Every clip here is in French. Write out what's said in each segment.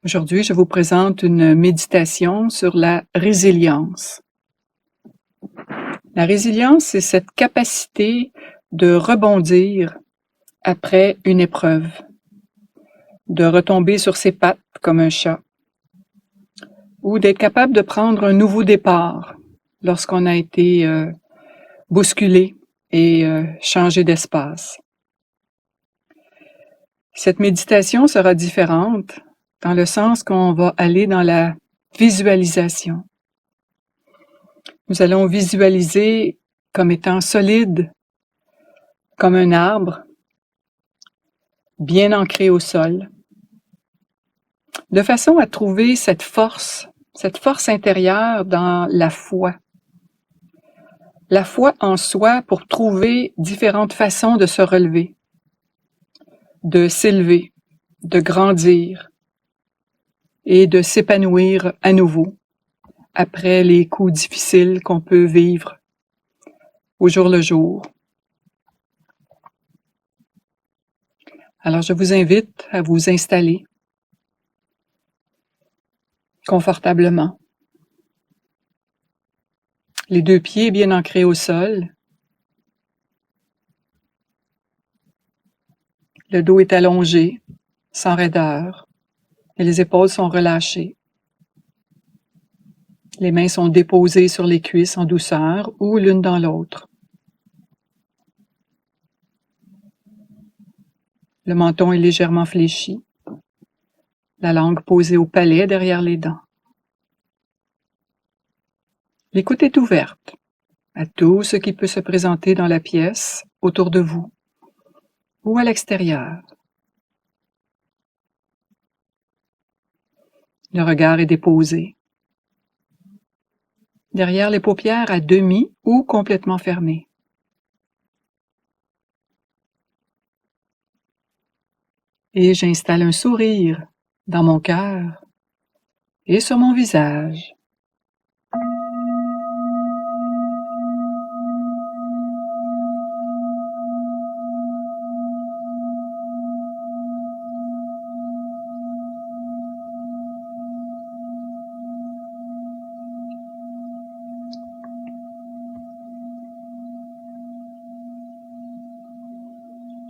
Aujourd'hui, je vous présente une méditation sur la résilience. La résilience, c'est cette capacité de rebondir après une épreuve, de retomber sur ses pattes comme un chat, ou d'être capable de prendre un nouveau départ lorsqu'on a été bousculé et changé d'espace. Cette méditation sera différente dans le sens qu'on va aller dans la visualisation. Nous allons visualiser comme étant solide, comme un arbre, bien ancré au sol, de façon à trouver cette force intérieure dans la foi. La foi en soi pour trouver différentes façons de se relever, de s'élever, de grandir et de s'épanouir à nouveau après les coups difficiles qu'on peut vivre au jour le jour. Alors je vous invite à vous installer confortablement. Les deux pieds bien ancrés au sol. Le dos est allongé, sans raideur, et les épaules sont relâchées. Les mains sont déposées sur les cuisses en douceur ou l'une dans l'autre. Le menton est légèrement fléchi, la langue posée au palais derrière les dents. L'écoute est ouverte à tout ce qui peut se présenter dans la pièce, autour de vous ou à l'extérieur. Le regard est déposé, derrière les paupières à demi ou complètement fermées. Et j'installe un sourire dans mon cœur et sur mon visage.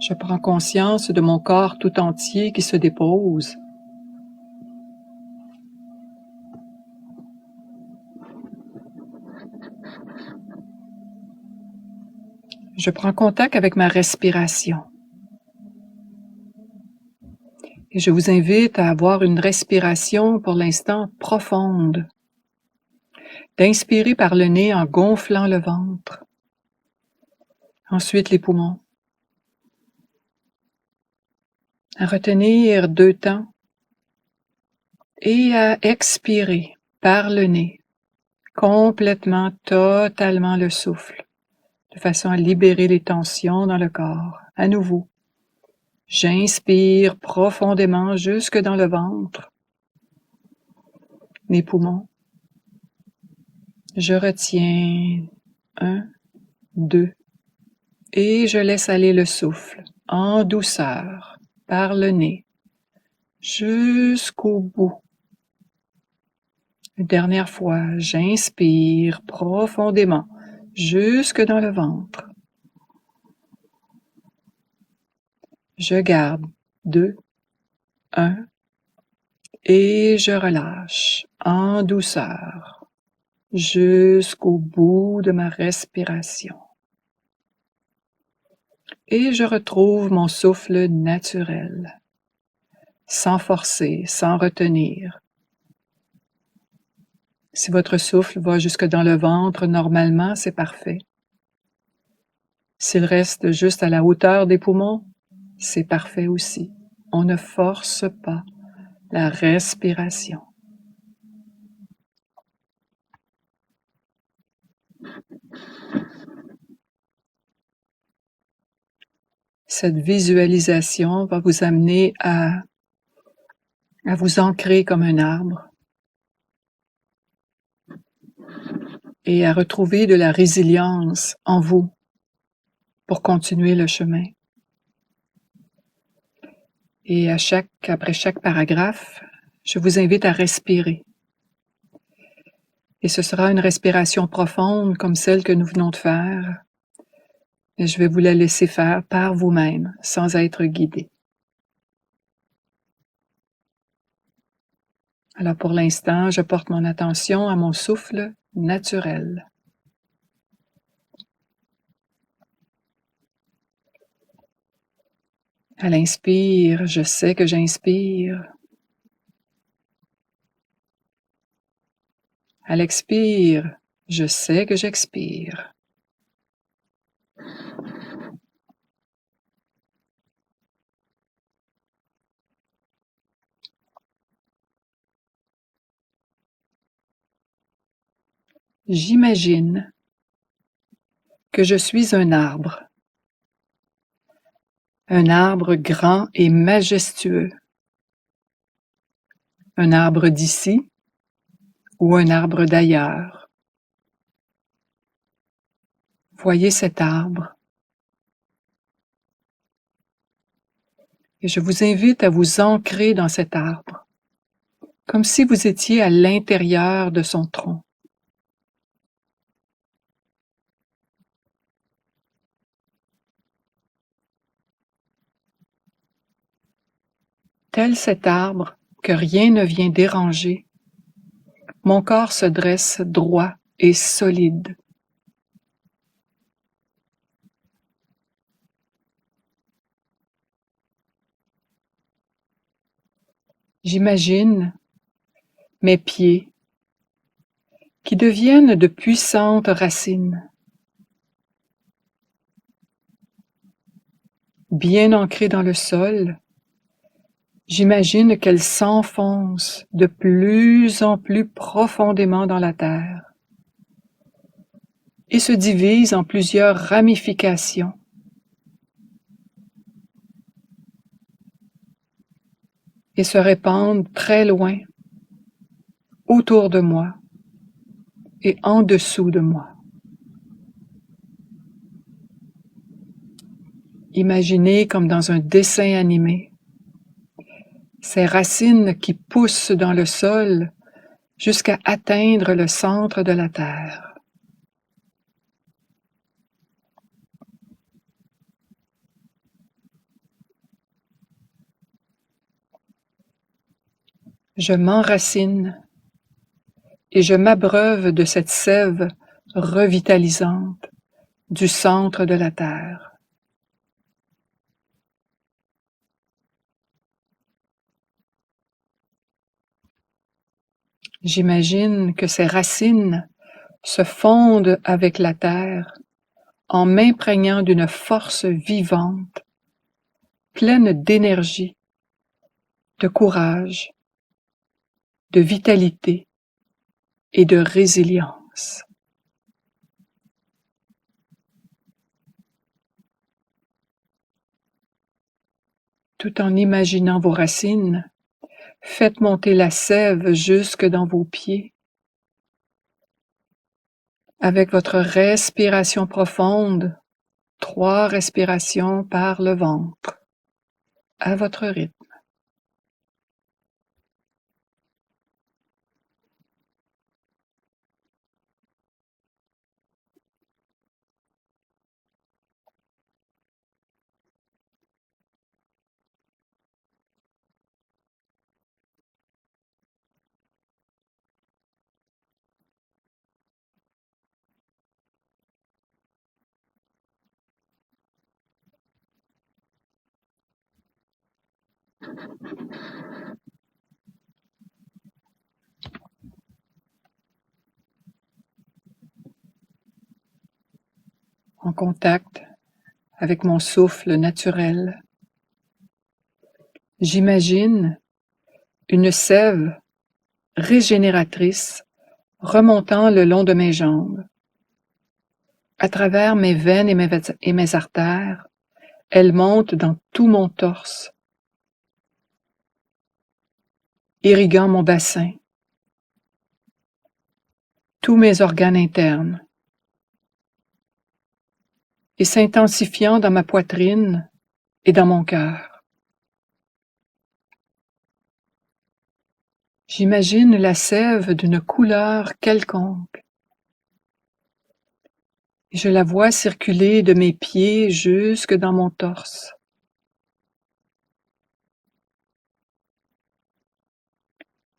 Je prends conscience de mon corps tout entier qui se dépose. Je prends contact avec ma respiration. Et je vous invite à avoir une respiration pour l'instant profonde. D'inspirer par le nez en gonflant le ventre. Ensuite les poumons. À retenir 2 temps. Et à expirer par le nez, complètement, totalement le souffle, de façon à libérer les tensions dans le corps. À nouveau, j'inspire profondément jusque dans le ventre, mes poumons. Je retiens 1, 2, et je laisse aller le souffle en douceur par le nez jusqu'au bout. Une dernière fois, j'inspire profondément jusque dans le ventre. Je garde 2, 1 et je relâche en douceur jusqu'au bout de ma respiration. Et je retrouve mon souffle naturel, sans forcer, sans retenir. Si votre souffle va jusque dans le ventre, normalement, c'est parfait. S'il reste juste à la hauteur des poumons, c'est parfait aussi. On ne force pas la respiration. Cette visualisation va vous amener à vous ancrer comme un arbre et à retrouver de la résilience en vous pour continuer le chemin. Et après chaque paragraphe, Je vous invite à respirer. Et ce sera une respiration profonde comme celle que nous venons de faire. Et je vais vous la laisser faire par vous-même, sans être guidé. Alors pour l'instant, je porte mon attention à mon souffle naturel. À l'inspire, je sais que j'inspire. À l'expire, je sais que j'expire. J'imagine que je suis un arbre grand et majestueux, un arbre d'ici ou un arbre d'ailleurs. Voyez cet arbre et je vous invite à vous ancrer dans cet arbre, comme si vous étiez à l'intérieur de son tronc. Tel cet arbre que rien ne vient déranger, mon corps se dresse droit et solide. J'imagine mes pieds qui deviennent de puissantes racines, bien ancrées dans le sol. J'imagine qu'elles s'enfoncent de plus en plus profondément dans la terre et se divisent en plusieurs ramifications. Et se répandent très loin, autour de moi et en dessous de moi. Imaginez comme dans un dessin animé, ces racines qui poussent dans le sol jusqu'à atteindre le centre de la terre. Je m'enracine et je m'abreuve de cette sève revitalisante du centre de la terre. J'imagine que ces racines se fondent avec la terre en m'imprégnant d'une force vivante, pleine d'énergie, de courage, de vitalité et de résilience. Tout en imaginant vos racines, faites monter la sève jusque dans vos pieds. Avec votre respiration profonde, 3 respirations par le ventre, à votre rythme. En contact avec mon souffle naturel, j'imagine une sève régénératrice remontant le long de mes jambes. À travers mes veines et mes artères, elle monte dans tout mon torse, irriguant mon bassin, tous mes organes internes, et s'intensifiant dans ma poitrine et dans mon cœur. J'imagine la sève d'une couleur quelconque. Et je la vois circuler de mes pieds jusque dans mon torse.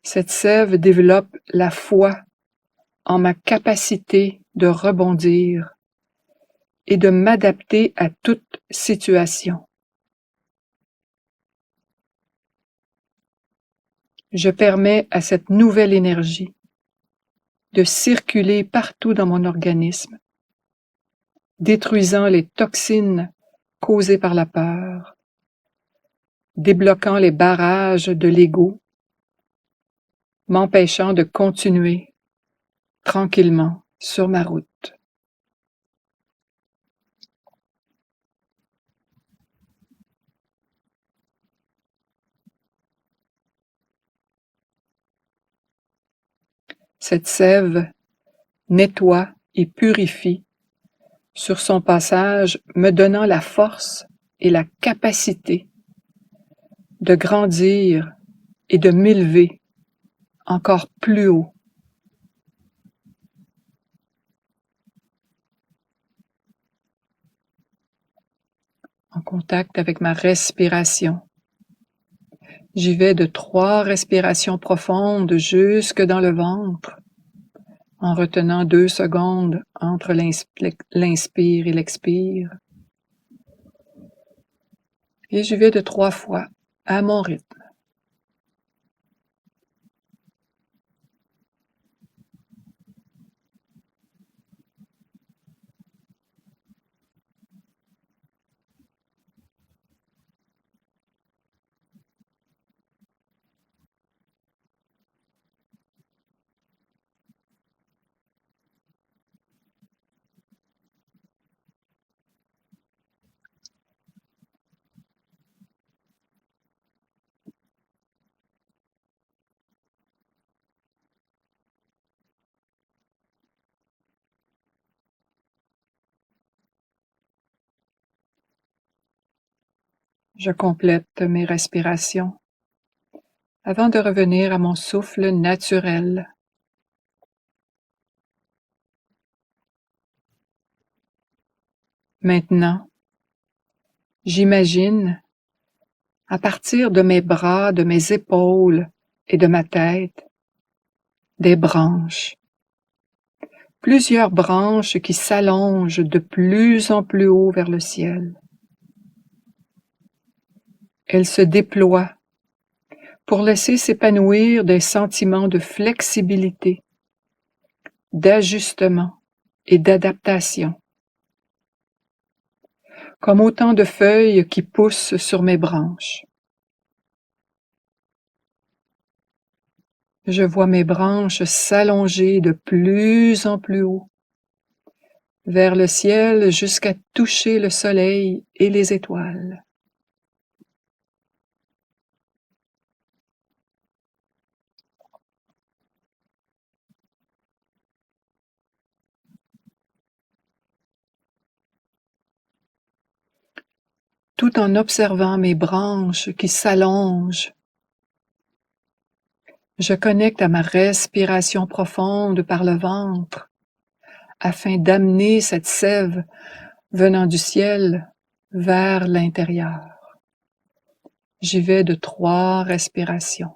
Cette sève développe la foi en ma capacité de rebondir et de m'adapter à toute situation. Je permets à cette nouvelle énergie de circuler partout dans mon organisme, détruisant les toxines causées par la peur, débloquant les barrages de l'ego, m'empêchant de continuer tranquillement sur ma route. Cette sève nettoie et purifie sur son passage, me donnant la force et la capacité de grandir et de m'élever encore plus haut. En contact avec ma respiration. J'y vais de 3 respirations profondes jusque dans le ventre, en retenant 2 secondes entre l'inspire et l'expire. Et j'y vais de 3 fois, à mon rythme. Je complète mes respirations avant de revenir à mon souffle naturel. Maintenant, j'imagine, à partir de mes bras, de mes épaules et de ma tête, des branches. Plusieurs branches qui s'allongent de plus en plus haut vers le ciel. Elles se déploient pour laisser s'épanouir des sentiments de flexibilité, d'ajustement et d'adaptation, comme autant de feuilles qui poussent sur mes branches. Je vois mes branches s'allonger de plus en plus haut, vers le ciel jusqu'à toucher le soleil et les étoiles. Tout en observant mes branches qui s'allongent, je connecte à ma respiration profonde par le ventre afin d'amener cette sève venant du ciel vers l'intérieur. J'y vais de 3 respirations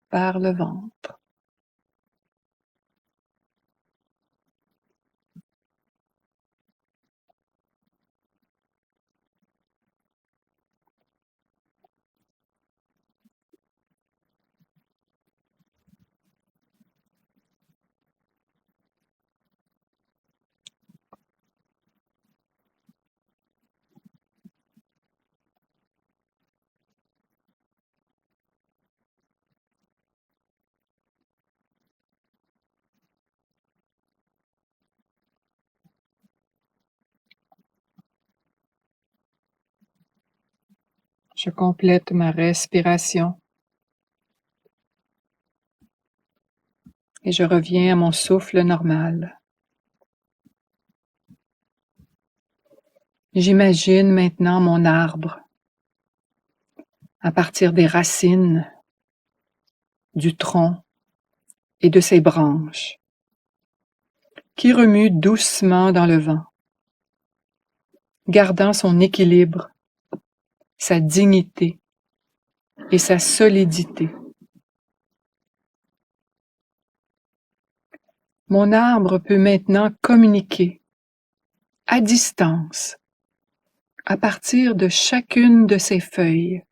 par le ventre. Je complète ma respiration et je reviens à mon souffle normal. J'imagine maintenant mon arbre à partir des racines du tronc et de ses branches, qui remue doucement dans le vent, gardant son équilibre, sa dignité et sa solidité. Mon arbre peut maintenant communiquer à distance à partir de chacune de ses feuilles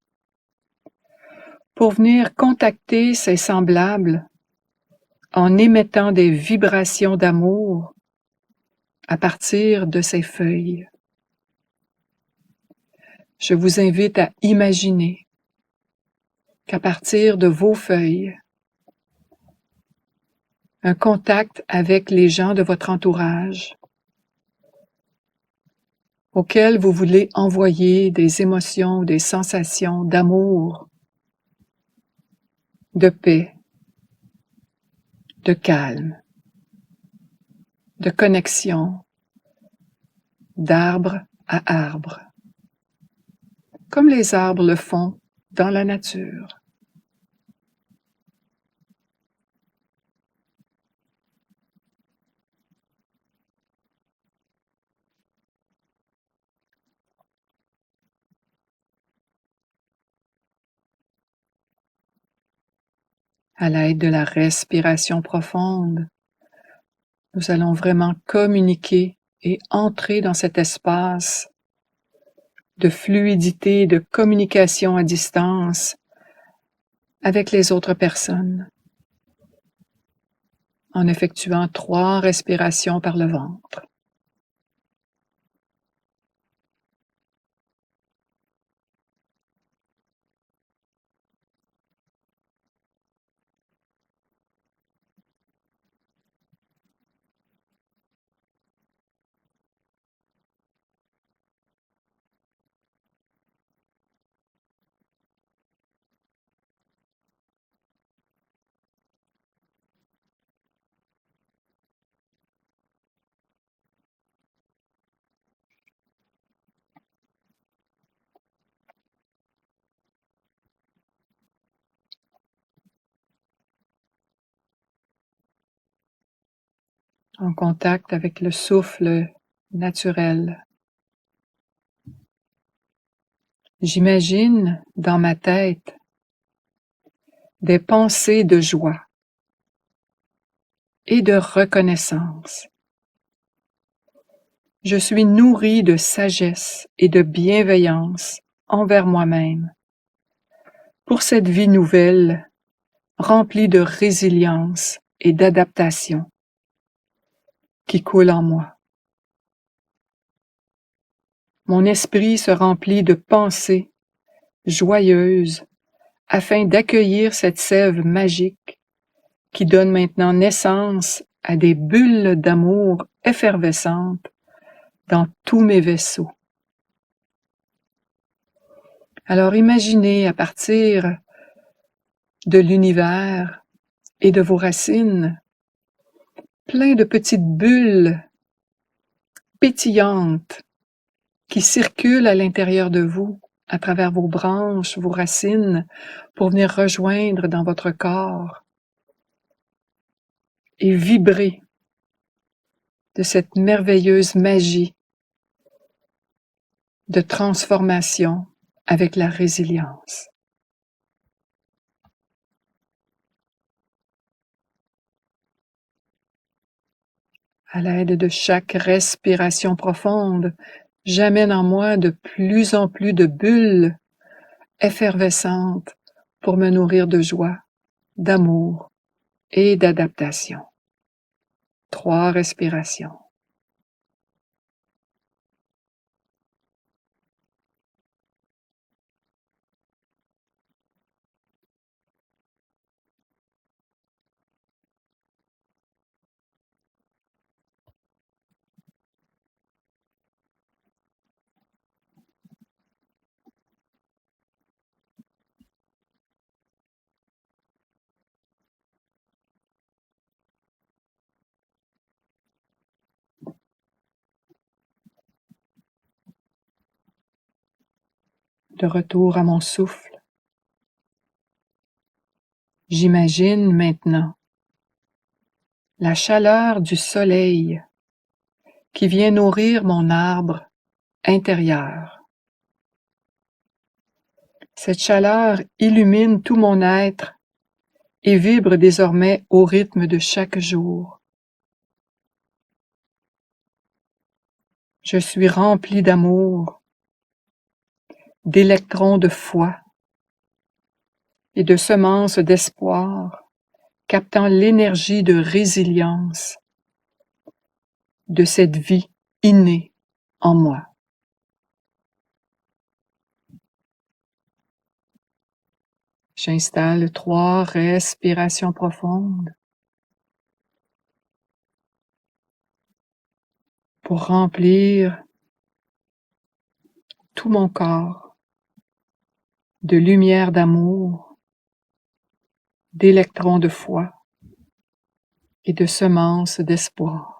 pour venir contacter ses semblables en émettant des vibrations d'amour à partir de ses feuilles. Je vous invite à imaginer qu'à partir de vos feuilles, un contact avec les gens de votre entourage auxquels vous voulez envoyer des émotions, des sensations d'amour, de paix, de calme, de connexion, d'arbre à arbre, comme les arbres le font dans la nature. À l'aide de la respiration profonde, nous allons vraiment communiquer et entrer dans cet espace de fluidité, de communication à distance avec les autres personnes, en effectuant 3 respirations par le ventre. En contact avec le souffle naturel. J'imagine dans ma tête des pensées de joie et de reconnaissance. Je suis nourrie de sagesse et de bienveillance envers moi-même pour cette vie nouvelle remplie de résilience et d'adaptation qui coule en moi. Mon esprit se remplit de pensées joyeuses afin d'accueillir cette sève magique qui donne maintenant naissance à des bulles d'amour effervescentes dans tous mes vaisseaux. Alors imaginez à partir de l'univers et de vos racines plein de petites bulles pétillantes qui circulent à l'intérieur de vous, à travers vos branches, vos racines, pour venir rejoindre dans votre corps et vibrer de cette merveilleuse magie de transformation avec la résilience. À l'aide de chaque respiration profonde, j'amène en moi de plus en plus de bulles effervescentes pour me nourrir de joie, d'amour et d'adaptation. 3 respirations. De retour à mon souffle. J'imagine maintenant la chaleur du soleil qui vient nourrir mon arbre intérieur. Cette chaleur illumine tout mon être et vibre désormais au rythme de chaque jour. Je suis rempli d'amour, d'électrons de foi et de semences d'espoir, captant l'énergie de résilience de cette vie innée en moi. J'installe 3 respirations profondes pour remplir tout mon corps de lumière d'amour, d'électrons de foi et de semences d'espoir.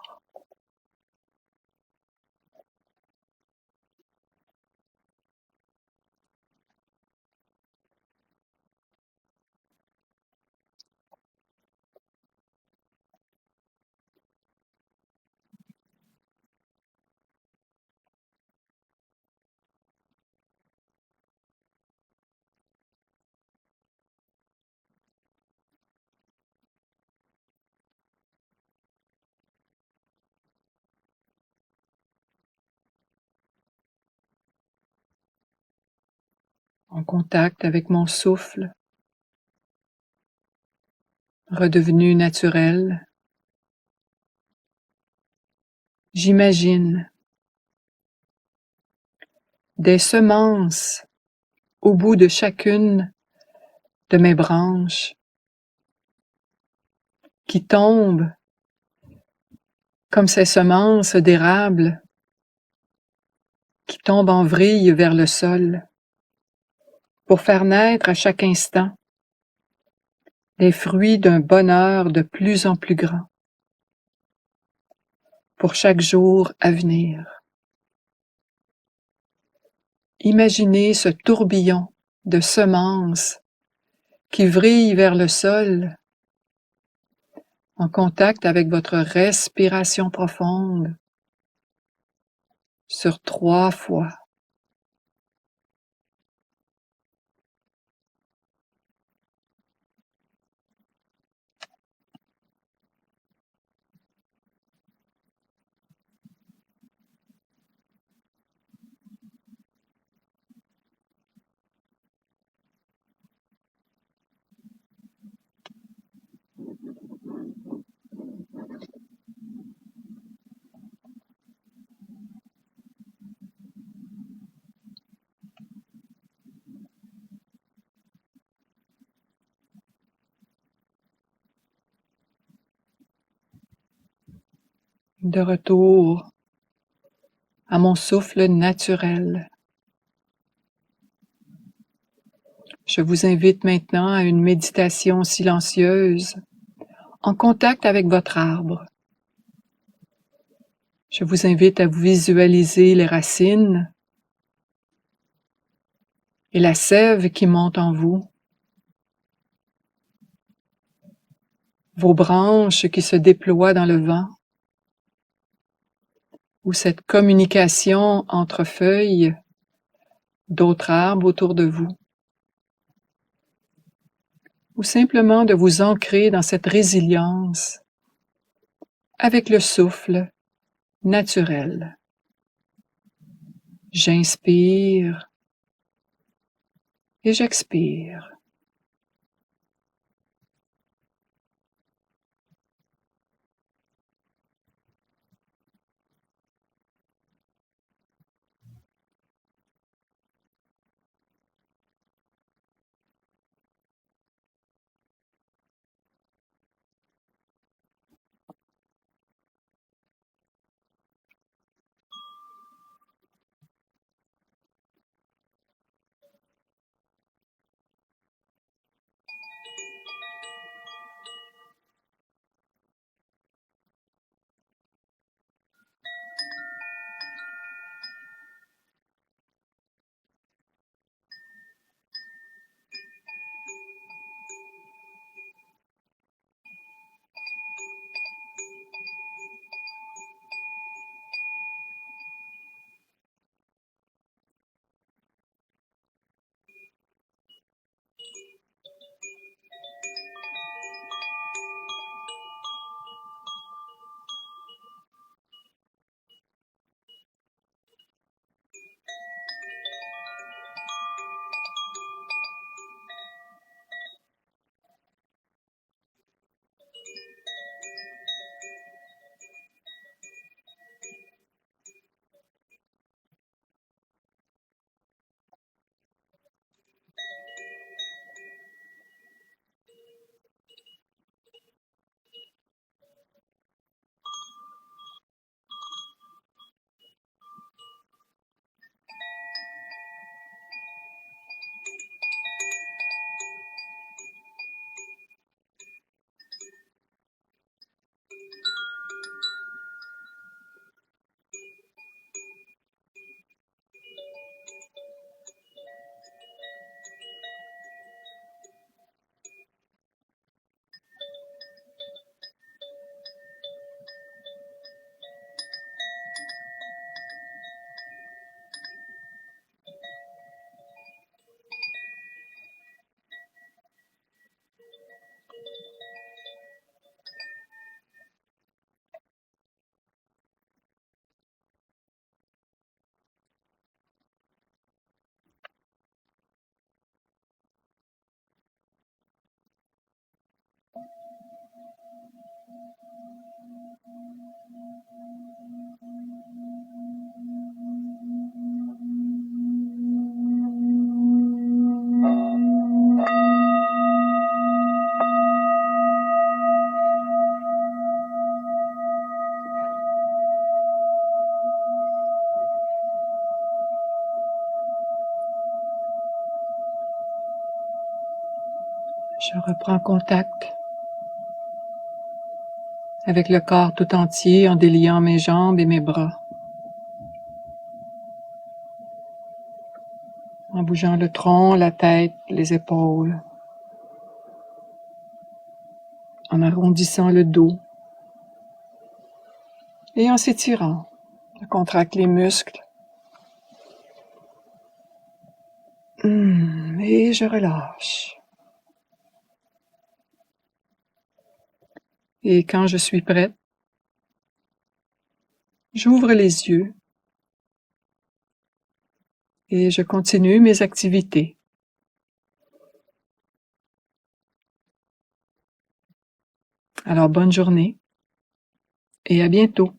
En contact avec mon souffle, redevenu naturel, j'imagine des semences au bout de chacune de mes branches qui tombent comme ces semences d'érable qui tombent en vrille vers le sol pour faire naître à chaque instant les fruits d'un bonheur de plus en plus grand pour chaque jour à venir. Imaginez ce tourbillon de semences qui vrille vers le sol en contact avec votre respiration profonde sur 3 fois. De retour à mon souffle naturel. Je vous invite maintenant à une méditation silencieuse en contact avec votre arbre. Je vous invite à visualiser les racines et la sève qui monte en vous, vos branches qui se déploient dans le vent, ou cette communication entre feuilles d'autres arbres autour de vous, ou simplement de vous ancrer dans cette résilience avec le souffle naturel. J'inspire et j'expire. Je reprends contact avec le corps tout entier en déliant mes jambes et mes bras, en bougeant le tronc, la tête, les épaules, en arrondissant le dos et en s'étirant. Je contracte les muscles et je relâche. Et quand je suis prête, j'ouvre les yeux et je continue mes activités. Alors bonne journée et à bientôt.